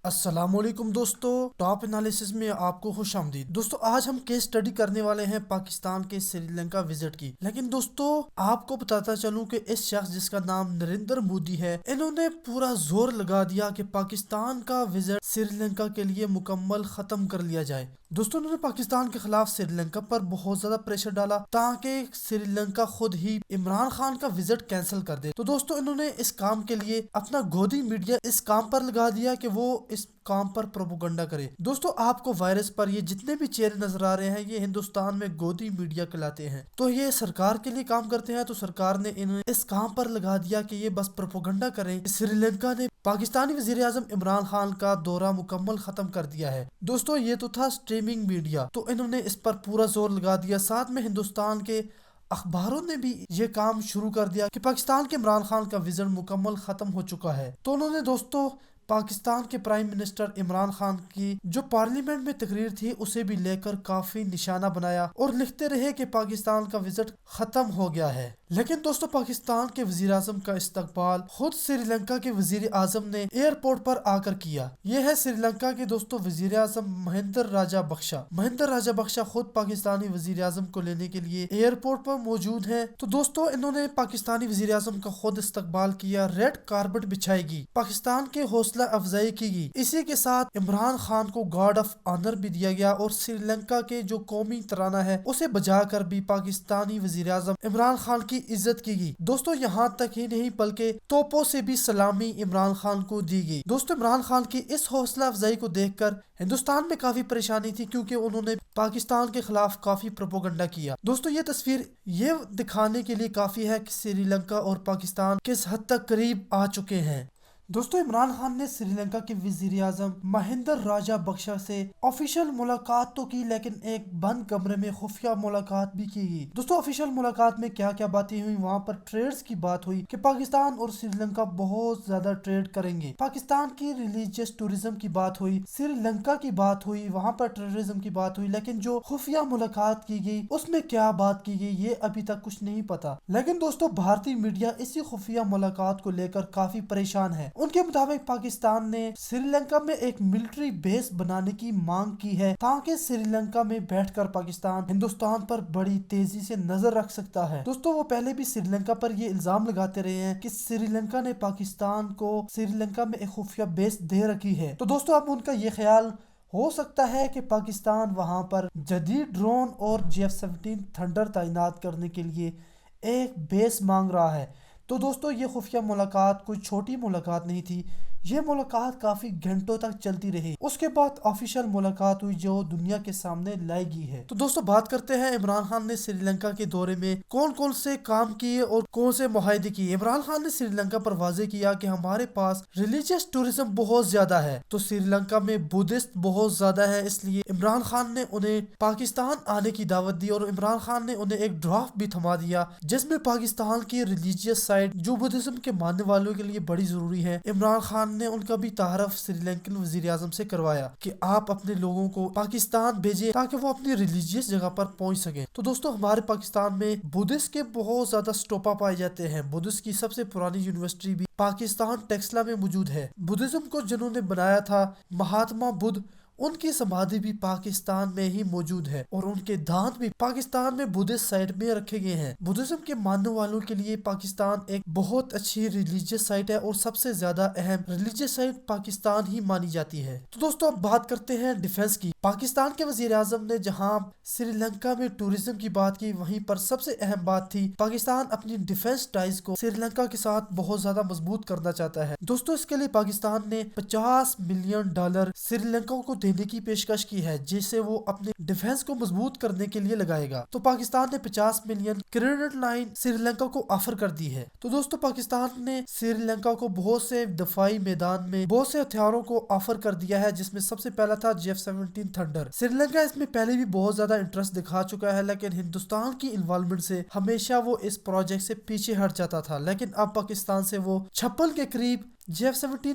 السلام علیکم دوستو، ٹاپ انالیسس میں آپ کو خوش آمدید۔ دوستو آج ہم کیس سٹڈی کرنے والے ہیں پاکستان کے سری لنکا وزٹ کی، لیکن دوستو آپ کو بتاتا چلوں کہ اس شخص جس کا نام نریندر مودی ہے، انہوں نے پورا زور لگا دیا کہ پاکستان کا وزٹ سری لنکا کے لیے مکمل ختم کر لیا جائے۔ دوستو انہوں نے پاکستان کے خلاف سری لنکا پر بہت زیادہ پریشر ڈالا تاکہ سری لنکا خود ہی عمران خان کا وزٹ کینسل کر دے۔ تو دوستو انہوں نے اس کام کے لیے اپنا گودی میڈیا اس کام پر لگا دیا کہ وہ اس کام پر پروپیگنڈا کرے۔ دوستو آپ کو وائرس پر یہ جتنے بھی چہرے نظر آ رہے ہیں، یہ ہندوستان میں گودی میڈیا کہلاتے ہیں۔ تو یہ سرکار کے لیے کام کرتے ہیں، تو سرکار نے انہیں اس کام پر لگا دیا کہ یہ بس پروپیگنڈا کریں۔ سری لنکا نے پاکستانی وزیر اعظم عمران خان کا دورہ مکمل ختم کر دیا ہے۔ دوستو یہ تو تھا سٹریمنگ میڈیا، تو انہوں نے اس پر پورا زور لگا دیا۔ ساتھ میں ہندوستان کے اخباروں نے بھی یہ کام شروع کر دیا کہ پاکستان کے عمران خان کا وزٹ مکمل ختم ہو چکا ہے۔ تو انہوں نے دوستو پاکستان کے پرائم منسٹر عمران خان کی جو پارلیمنٹ میں تقریر تھی اسے بھی لے کر کافی نشانہ بنایا اور لکھتے رہے کہ پاکستان کا وزٹ ختم ہو گیا ہے۔ لیکن دوستو پاکستان کے وزیر اعظم کا استقبال خود سری لنکا کے وزیر اعظم نے ایئرپورٹ پر آ کر کیا۔ یہ ہے سری لنکا کے دوستو وزیر اعظم مہندر راجہ بخشا۔ مہندر راجہ بخشا خود پاکستانی وزیر اعظم کو لینے کے لیے ایئرپورٹ پر موجود ہیں۔ تو دوستو انہوں نے پاکستانی وزیر اعظم کا خود استقبال کیا، ریڈ کارپٹ بچھائی گئی، پاکستان کے حوصلہ افزائی کی گئی۔ اسی کے ساتھ عمران خان کو گارڈ آف آنر بھی دیا گیا اور سری لنکا کے جو قومی ترانہ ہے اسے بجا کر بھی پاکستانی وزیر اعظم عمران خان کی عزت کی گئی۔ دوستو یہاں تک ہی نہیں بلکہ توپوں سے بھی سلامی عمران خان کو دی گئی۔ دوستو عمران خان کی اس حوصلہ افزائی کو دیکھ کر ہندوستان میں کافی پریشانی تھی، کیونکہ انہوں نے پاکستان کے خلاف کافی پروپیگنڈا کیا۔ دوستو یہ تصویر یہ دکھانے کے لیے کافی ہے کہ سری لنکا اور پاکستان کس حد تک قریب آ چکے ہیں۔ دوستو عمران خان نے سری لنکا کے وزیر اعظم مہندر راجہ بخشا سے آفیشیل ملاقات تو کی، لیکن ایک بند کمرے میں خفیہ ملاقات بھی کی گئی۔ دوستو آفیشیل ملاقات میں کیا کیا باتیں ہوئی، وہاں پر ٹریڈز کی بات ہوئی کہ پاکستان اور سری لنکا بہت زیادہ ٹریڈ کریں گے، پاکستان کی ریلیجیس ٹورزم کی بات ہوئی، سری لنکا کی بات ہوئی، وہاں پر ٹیررزم کی بات ہوئی، لیکن جو خفیہ ملاقات کی گئی اس میں کیا بات کی گئی یہ ابھی تک کچھ نہیں پتا۔ لیکن دوستو بھارتی میڈیا اسی خفیہ ملاقات کو لے کر کافی پریشان ہے۔ ان کے مطابق پاکستان نے سری لنکا میں ایک ملٹری بیس بنانے کی مانگ کی ہے تاکہ سری لنکا میں بیٹھ کر پاکستان ہندوستان پر بڑی تیزی سے نظر رکھ سکتا ہے۔ دوستو وہ پہلے بھی سری لنکا پر یہ الزام لگاتے رہے ہیں کہ سری لنکا نے پاکستان کو سری لنکا میں ایک خفیہ بیس دے رکھی ہے۔ تو دوستو اب ان کا یہ خیال ہو سکتا ہے کہ پاکستان وہاں پر جدید ڈرون اور GF-17 تھنڈر تعینات کرنے کے لیے ایک بیس مانگ رہا ہے۔ تو دوستو یہ خفیہ ملاقات کوئی چھوٹی ملاقات نہیں تھی، یہ ملاقات کافی گھنٹوں تک چلتی رہی۔ اس کے بعد آفیشیل ملاقات ہوئی جو دنیا کے سامنے لائی گئی ہے۔ تو دوستو بات کرتے ہیں عمران خان نے سری لنکا کے دورے میں کون کون سے کام کیے اور کون سے معاہدے کیے۔ عمران خان نے سری لنکا پر واضح کیا کہ ہمارے پاس ریلیجیس ٹورزم بہت زیادہ ہے، تو سری لنکا میں بدھسٹ بہت زیادہ ہے، اس لیے عمران خان نے انہیں پاکستان آنے کی دعوت دی اور عمران خان نے انہیں ایک ڈرافٹ بھی تھما دیا جس میں پاکستان کی ریلیجیس سائٹ جو بدھزم کے ماننے والوں کے لیے بڑی ضروری ہے۔ عمران خان نے ان کا بھی تعارف سری لنکن وزیر اعظم سے کروایا کہ آپ اپنے لوگوں کو پاکستان بھیجیں تاکہ وہ اپنی ریلیجیس جگہ پر پہنچ سکیں۔ تو دوستو ہمارے پاکستان میں بدھسٹ کے بہت زیادہ سٹوپا پائے جاتے ہیں۔ بدھسٹ کی سب سے پرانی یونیورسٹی بھی پاکستان ٹیکسلا میں موجود ہے۔ بدھزم کو جنہوں نے بنایا تھا مہاتما بدھ، ان کی سمادھی بھی پاکستان میں ہی موجود ہے اور ان کے دانت بھی پاکستان میں بدھسٹ سائٹ میں رکھے گئے ہیں۔ بدھزم کے ماننے والوں کے لیے پاکستان ایک بہت اچھی ریلیجیس سائٹ ہے اور سب سے زیادہ اہم ریلیجیس سائٹ پاکستان ہی مانی جاتی ہے۔ تو دوستو اب بات کرتے ہیں ڈیفنس کی۔ پاکستان کے وزیر اعظم نے جہاں سری لنکا میں ٹورزم کی بات کی، وہیں پر سب سے اہم بات تھی پاکستان اپنی ڈیفنس ٹائز کو سری لنکا کے ساتھ بہت زیادہ مضبوط کرنا چاہتا ہے۔ دوستو اس کے لیے پاکستان نے $50 ملین سری لنکا کو دینے کی پیشکش کی ہے جسے وہ اپنے ڈیفنس کو مضبوط کرنے کے لیے لگائے گا۔ تو پاکستان نے 50 million credit line Sri Lanka کو آفر کر دی ہے۔ تو دوستو پاکستان نے سری لنکا کو بہت سے دفاعی میدان میں بہت سے ہتھیاروں کو آفر کر دیا ہے، جس میں سب سے پہلا تھا GF-17 تھنڈر۔ سری لنکا اس میں پہلے بھی بہت زیادہ انٹرسٹ دکھا چکا ہے، لیکن ہندوستان کی انوالومنٹ سے ہمیشہ وہ اس پروجیکٹ سے پیچھے ہٹ جاتا تھا، لیکن اب پاکستان سے وہ 56 کے قریب J-17